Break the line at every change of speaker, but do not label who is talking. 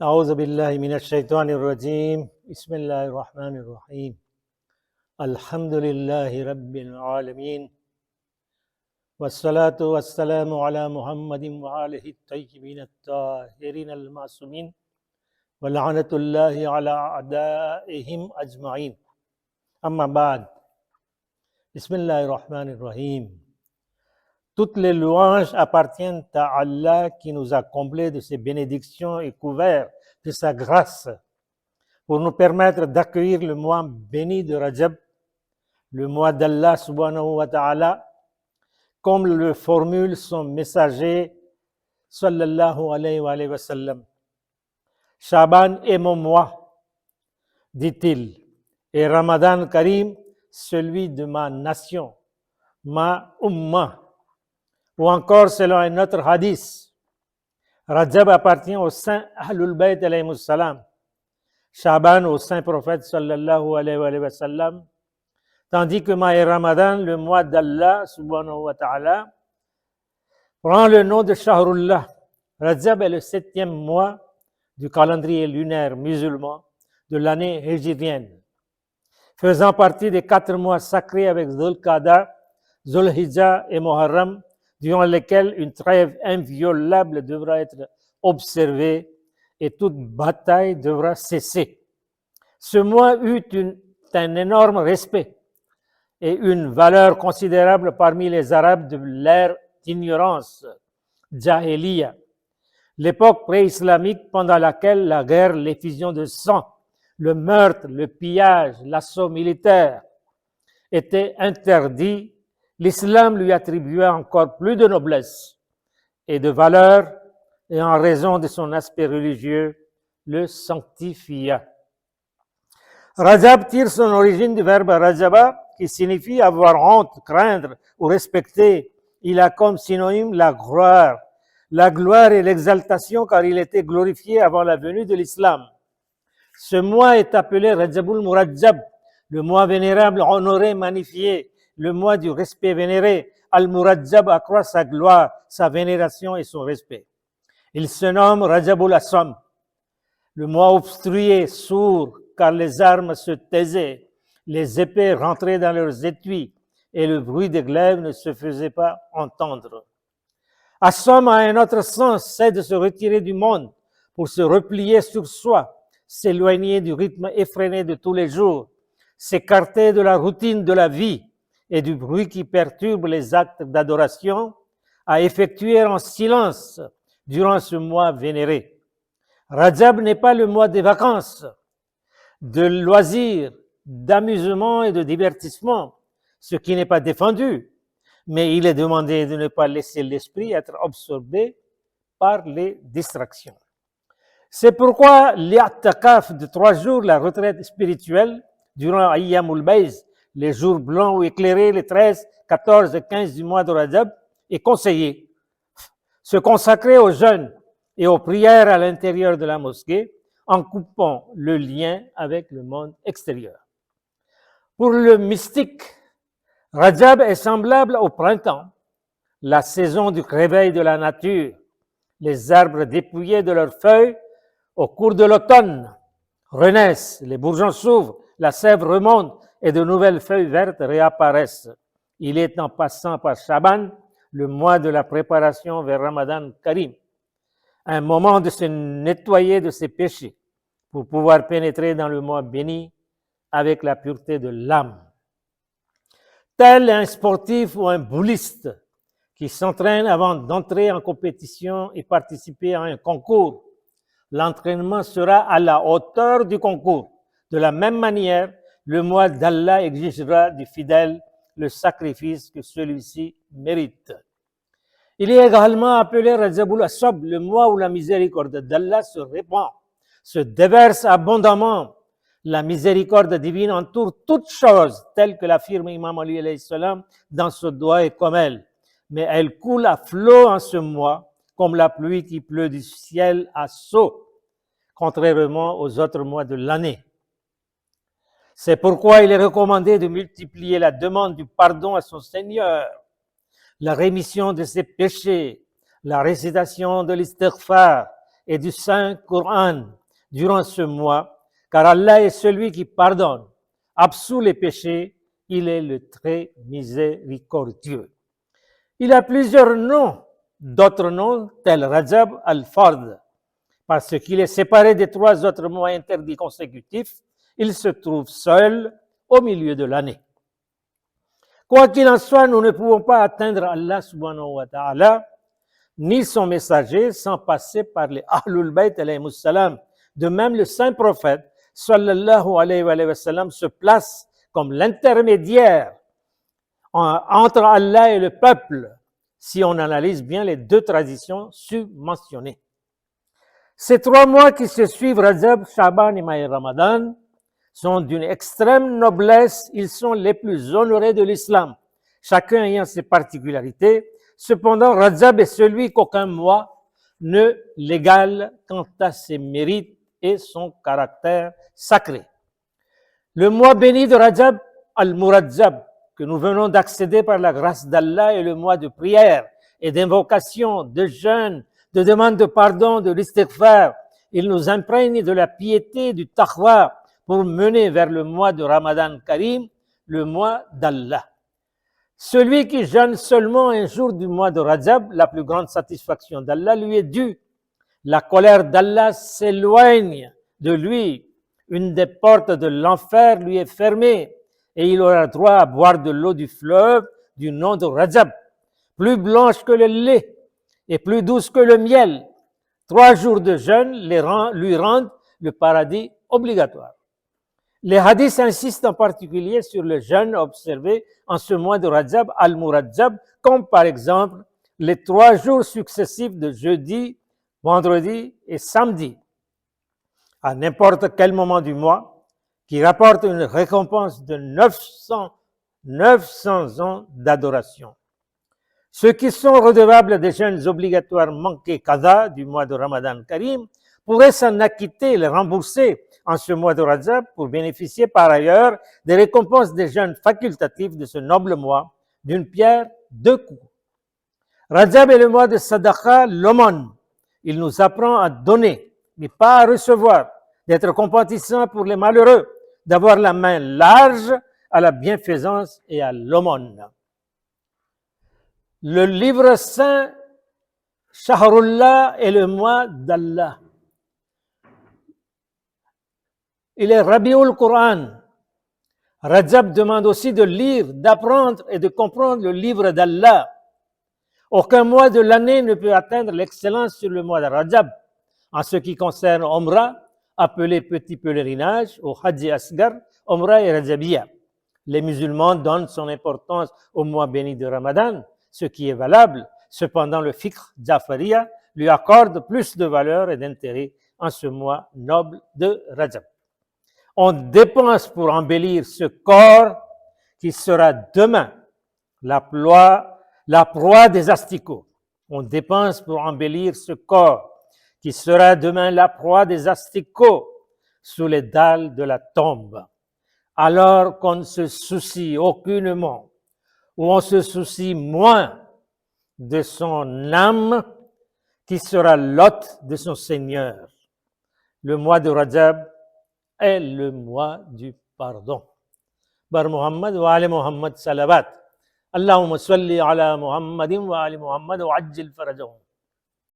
أعوذ بالله من الشيطان الرجيم بسم الله الرحمن الرحيم الحمد لله رب العالمين والصلاة والسلام على محمد وآله الطيبين الطاهرين المعصومين ولعنة الله على أعدائهم أجمعين أما بعد بسم الله الرحمن الرحيم. Toutes les louanges appartiennent à Allah qui nous a comblés de ses bénédictions et couverts de sa grâce pour nous permettre d'accueillir le mois béni de Rajab, le mois d'Allah subhanahu wa ta'ala, comme le formule son messager sallallahu alayhi wa sallam. Shaban est mon mois, dit-il, et Ramadan Karim, celui de ma nation, ma ummah. Ou encore, selon un autre hadith, Rajab appartient au saint Ahlul Bayt alayhi salam, Shaban au saint prophète sallallahu alayhi wa sallam, tandis que Maï Ramadan, le mois d'Allah subhanahu wa ta'ala, prend le nom de Shahrullah. Rajab est le 7e mois du calendrier lunaire musulman de l'année hijrienne, faisant partie des 4 mois sacrés avec Dhul Qa'dah, Dhul Hijjah et Muharram, durant lesquels une trêve inviolable devra être observée et toute bataille devra cesser. Ce mois eut un énorme respect et une valeur considérable parmi les Arabes de l'ère d'ignorance, Jahiliya, l'époque pré-islamique pendant laquelle la guerre, l'effusion de sang, le meurtre, le pillage, l'assaut militaire étaient interdits. L'islam lui attribua encore plus de noblesse et de valeur et en raison de son aspect religieux, le sanctifia. Rajab tire son origine du verbe rajaba qui signifie avoir honte, craindre ou respecter. Il a comme synonyme la gloire et l'exaltation car il était glorifié avant la venue de l'islam. Ce mois est appelé Rajabul Murajjab, le mois vénérable, honoré, magnifié, le mois du respect vénéré. Al-Murajjab accroît sa gloire, sa vénération et son respect. Il se nomme Rajabul Asam, le mois obstrué, sourd, car les armes se taisaient, les épées rentraient dans leurs étuis et le bruit des glaives ne se faisait pas entendre. Asam a un autre sens, c'est de se retirer du monde pour se replier sur soi, s'éloigner du rythme effréné de tous les jours, s'écarter de la routine de la vie et du bruit qui perturbe les actes d'adoration, à effectuer en silence durant ce mois vénéré. Rajab n'est pas le mois des vacances, de loisirs, d'amusement et de divertissement, ce qui n'est pas défendu, mais il est demandé de ne pas laisser l'esprit être absorbé par les distractions. C'est pourquoi l'i'tikaf de 3 jours, la retraite spirituelle, durant Ayyamul Bayz, les jours blancs ou éclairés, les 13, 14 et 15 du mois de Rajab, est conseillé. Se consacrer aux jeûnes et aux prières à l'intérieur de la mosquée en coupant le lien avec le monde extérieur. Pour le mystique, Rajab est semblable au printemps, la saison du réveil de la nature. Les arbres dépouillés de leurs feuilles au cours de l'automne renaissent, les bourgeons s'ouvrent, la sève remonte et de nouvelles feuilles vertes réapparaissent. Il est en passant par Shaban, le mois de la préparation vers Ramadan Karim, un moment de se nettoyer de ses péchés pour pouvoir pénétrer dans le mois béni avec la pureté de l'âme. Tel un sportif ou un bouliste qui s'entraîne avant d'entrer en compétition et participer à un concours, l'entraînement sera à la hauteur du concours. De la même manière, le mois d'Allah exigera du fidèle le sacrifice que celui-ci mérite. Il est également appelé Rajabul Asab, le mois où la miséricorde d'Allah se répand, se déverse abondamment. La miséricorde divine entoure toutes choses, telles que l'affirme Imam Ali alayhi salam dans ce doigt et comme elle. Mais elle coule à flot en ce mois, comme la pluie qui pleut du ciel à seau, contrairement aux autres mois de l'année. C'est pourquoi il est recommandé de multiplier la demande du pardon à son Seigneur, la rémission de ses péchés, la récitation de l'istighfar et du Saint-Coran durant ce mois, car Allah est celui qui pardonne, absout les péchés, il est le très miséricordieux. Il a plusieurs noms, d'autres noms tels Rajab al-Fard, parce qu'il est séparé des 3 autres mois interdits consécutifs, il se trouve seul au milieu de l'année. Quoi qu'il en soit, nous ne pouvons pas atteindre Allah subhanahu wa ta'ala, ni son messager, sans passer par les Ahlul Bayt alayhimus salam. De même, le saint prophète, sallallahu alayhi wa sallam, se place comme l'intermédiaire entre Allah et le peuple, si on analyse bien les 2 traditions submentionnées. Ces 3 mois qui se suivent, Rajab, Shaban et Ramadan, sont d'une extrême noblesse, ils sont les plus honorés de l'islam, chacun ayant ses particularités. Cependant, Rajab est celui qu'aucun mois ne l'égale quant à ses mérites et son caractère sacré. Le mois béni de Rajab al-Murajjab, que nous venons d'accéder par la grâce d'Allah, est le mois de prière et d'invocation, de jeûne, de demande de pardon, de l'istighfar. Il nous imprègne de la piété, du taqwa, pour mener vers le mois de Ramadan Karim, le mois d'Allah. Celui qui jeûne seulement un jour du mois de Rajab, la plus grande satisfaction d'Allah lui est due. La colère d'Allah s'éloigne de lui. Une des portes de l'enfer lui est fermée et il aura droit à boire de l'eau du fleuve du nom de Rajab, plus blanche que le lait et plus douce que le miel. 3 jours de jeûne lui rendent le paradis obligatoire. Les hadiths insistent en particulier sur le jeûne observé en ce mois de Rajab al-Murajjab, comme par exemple les 3 jours successifs de jeudi, vendredi et samedi, à n'importe quel moment du mois, qui rapporte une récompense de 900 ans d'adoration. Ceux qui sont redevables des jeûnes obligatoires manqués qada du mois de Ramadan Karim pourraient s'en acquitter et les rembourser en ce mois de Rajab pour bénéficier par ailleurs des récompenses des jeûnes facultatifs de ce noble mois, d'une pierre 2 coups. Rajab est le mois de Sadaqa, l'aumône. Il nous apprend à donner, mais pas à recevoir, d'être compatissant pour les malheureux, d'avoir la main large à la bienfaisance et à l'aumône. Le livre saint, Shahrullah, est le mois d'Allah. Il est Rabiul Quran. Rajab demande aussi de lire, d'apprendre et de comprendre le livre d'Allah. Aucun mois de l'année ne peut atteindre l'excellence sur le mois de Rajab. En ce qui concerne Umrah, appelé petit pèlerinage, au Hajj Asgar, Umrah et Rajabiyya. Les musulmans donnent son importance au mois béni de Ramadan, ce qui est valable. Cependant, le fiqh Jafariya lui accorde plus de valeur et d'intérêt en ce mois noble de Rajab. On dépense pour embellir ce corps qui sera demain la proie des asticots. On dépense pour embellir ce corps qui sera demain la proie des asticots sous les dalles de la tombe. Alors qu'on ne se soucie aucunement, ou on se soucie moins de son âme qui sera l'hôte de son Seigneur. Le mois de Rajab est le mois du pardon. Bar Muhammad wa ali Muhammad salawat. Allahumma salli ala Muhammadin wa ali Muhammad wa ajjil farajahum.